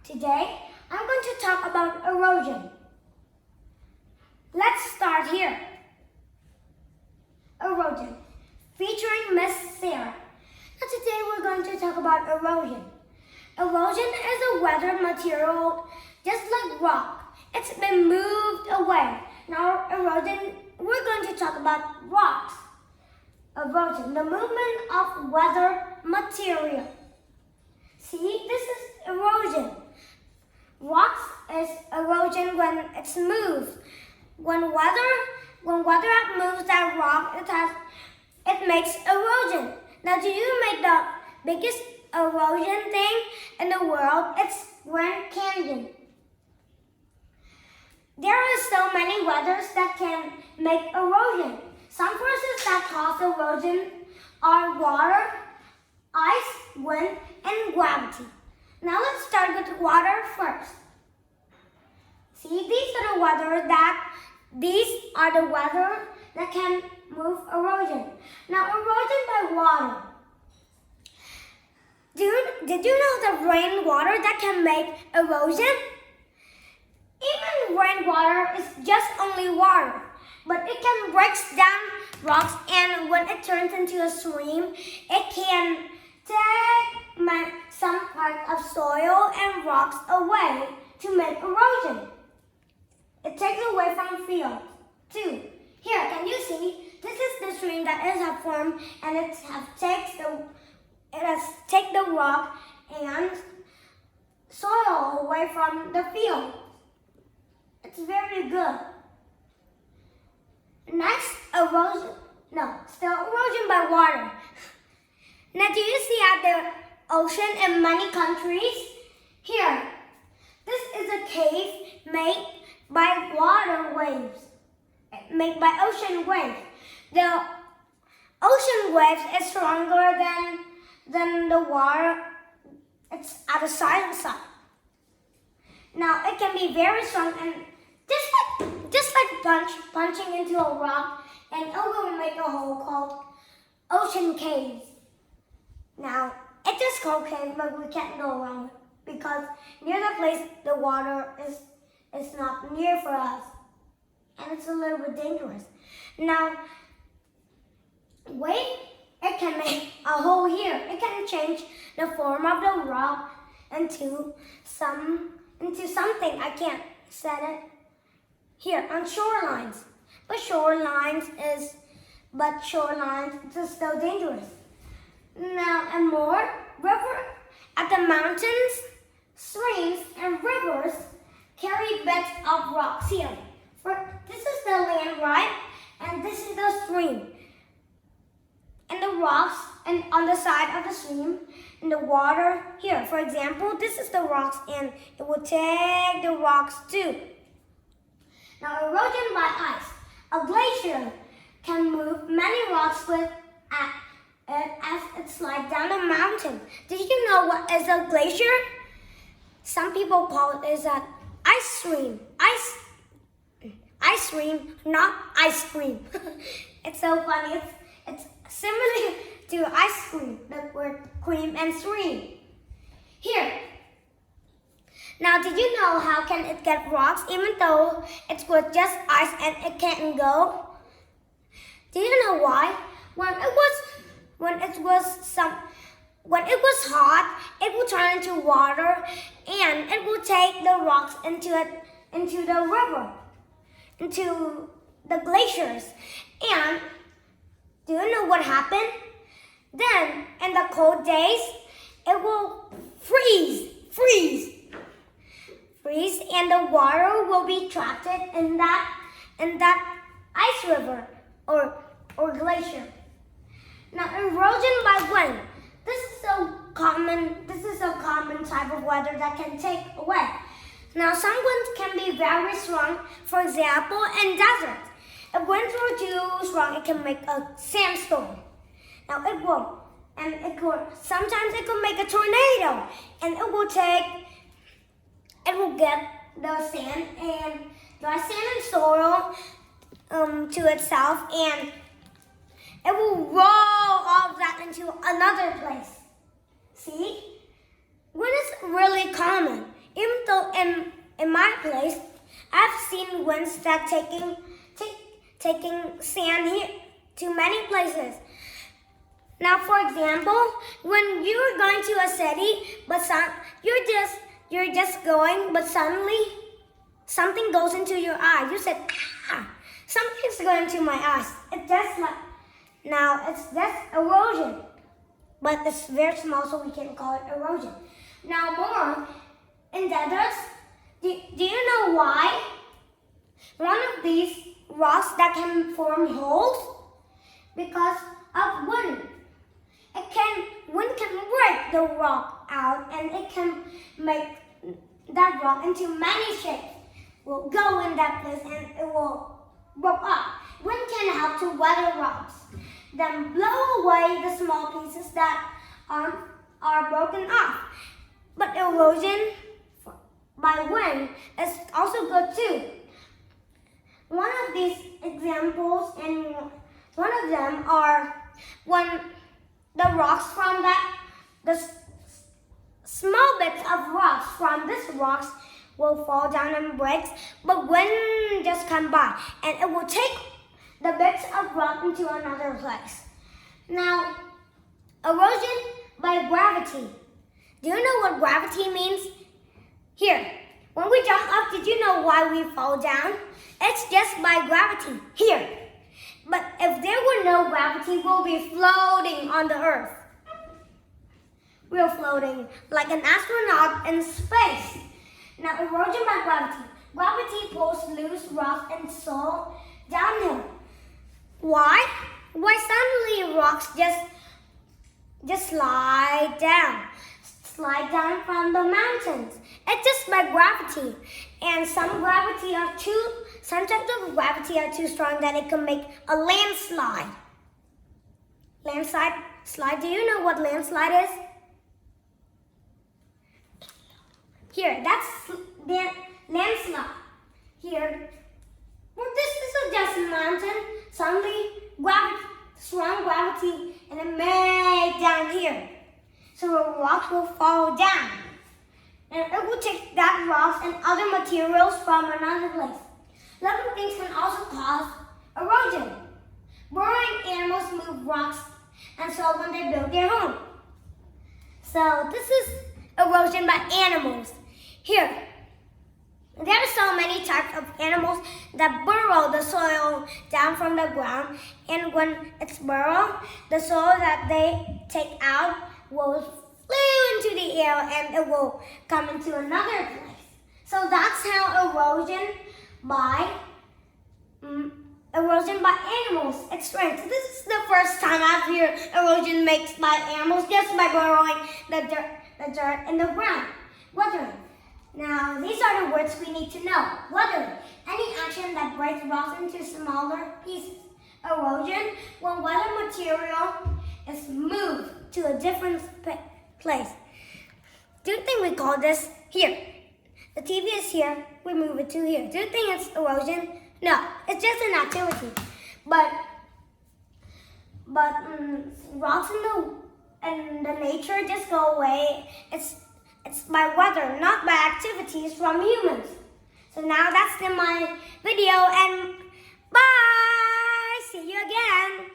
Today, I'm going to talk about erosion. Let's start here. Erosion, featuring Miss Sarah. Now today we're going to talk about erosion. Erosion is a weathered material just like rock. It's been moved away. Now erosion, we're going to talk about rocks. Erosion, the movement of weathered material. See, this is erosion. Rocks is erosion when it's moved. When weather moves that rock, it makes erosion. Now, do you make the biggest erosion thing in the world? It's Grand Canyon. There are so many weathers that can make erosion. Some forces that cause erosion are water, ice, wind, and gravity. Now let's start with water first. See, these are the weather that can move erosion. Now, erosion by water. Did you know that rainwater that can make erosion? Even rainwater is just only water, but it can break down rocks, and when it turns into a stream, it can take some part of soil and rocks away to make erosion. It takes away from fields too. Here, can you see? This is the stream that has formed, and it has taken the rock and soil away from the field. It's very good. Next, still erosion by water. Now, do you see at the ocean in many countries? Here, this is a cave made by water waves, made by ocean waves. The ocean waves is stronger than the water. It's at the side. Now, it can be very strong, and just like punching into a rock, and it will make a hole called ocean caves. Now, it's just called cave, but we can't go around it because near the place the water is not near for us, and it's a little bit dangerous. Now, it can make a hole here. It can change the form of the rock into something. I can't set it here on shorelines. But shorelines is still dangerous. Now, and more, at the mountains, streams, and rivers carry beds of rocks here. This is the land, right? And this is the stream. And the rocks, and on the side of the stream, and the water here. For example, this is the rocks, and it will take the rocks too. Now, erosion by ice. A glacier can move many rocks as it slides down a mountain. Did you know what is a glacier? Some people call it is an ice stream. Ice cream, not ice cream. It's so funny. It's similar to ice cream, the word cream and stream. Here. Now, did you know how can it get rocks even though it's with just ice and it can't go? Do you know why? When it was hot, it will turn into water, and it will take the rocks into the river, into the glaciers. And do you know what happened? Then, in the cold days, it will freeze, and the water will be trapped in that ice river or glacier. Now, erosion by wind. This is a common type of weather that can take away. Now, some winds can be very strong. For example, in deserts, if winds were too strong, it can make a sandstorm. Now, sometimes it could make a tornado, and it will get the sand and soil to itself, and it will roll all of that into another place. See? Wind is really common. in my place, I've seen winds that taking sand here to many places. Now, for example, when you're going to a city, but you're just going, but suddenly something goes into your eye. You said, ah, something's going to my eyes. It's just erosion, but it's very small, so we can call it erosion. Now, more in deserts, do you know why? One of these rocks that can form holes because of wind. Wind can break the rock out, and it can make that rock into many shapes. Will go in that place and it will blow up. Wind can help to weather rocks, then blow away the small pieces that are broken off. But erosion by wind is also good too. One of these examples, and one of them are when the rocks from the small bits of rocks from this rocks will fall down and break, but wind just come by and it will take the bits of rock into another place. Now, erosion by gravity. Do you know what gravity means? Here, when we jump up, did you know why we fall down? It's just by gravity. Here. But if there were no gravity, we'll be floating on the earth. We're floating like an astronaut in space. Now, erosion by gravity. Gravity pulls loose rocks and soil downhill. Why? Why suddenly rocks just slide down from the mountains? It's just by gravity. And some types of gravity are too strong that it can make a landslide. Slide. Do you know what landslide is? Here, that's the landslide. Here, well, this is just a mountain. Suddenly, strong gravity, and it made down here. So the rocks will fall down. And it will take that rocks and other materials from another place. Living things can also cause erosion. Burrowing animals move rocks and soil when they build their home. So this is erosion by animals. Here, there are so many types of animals that burrow the soil down from the ground, and when it's burrowed, the soil that they take out will flew into the air and it will come into another place. So that's how erosion by animals experienced. This is the first time I've heard erosion makes by animals just by burrowing the dirt in the ground. Weathering. Now, these are the words we need to know. Weathering. Any action that breaks rocks into smaller pieces. Erosion. When weather material is moved to a different place. Do you think we call this here? The TV is here. We move it to here. Do you think it's erosion? No, it's just an activity. But rocks in the nature just go away. It's by weather, not by activities from humans. So now that's my video, and bye! See you again.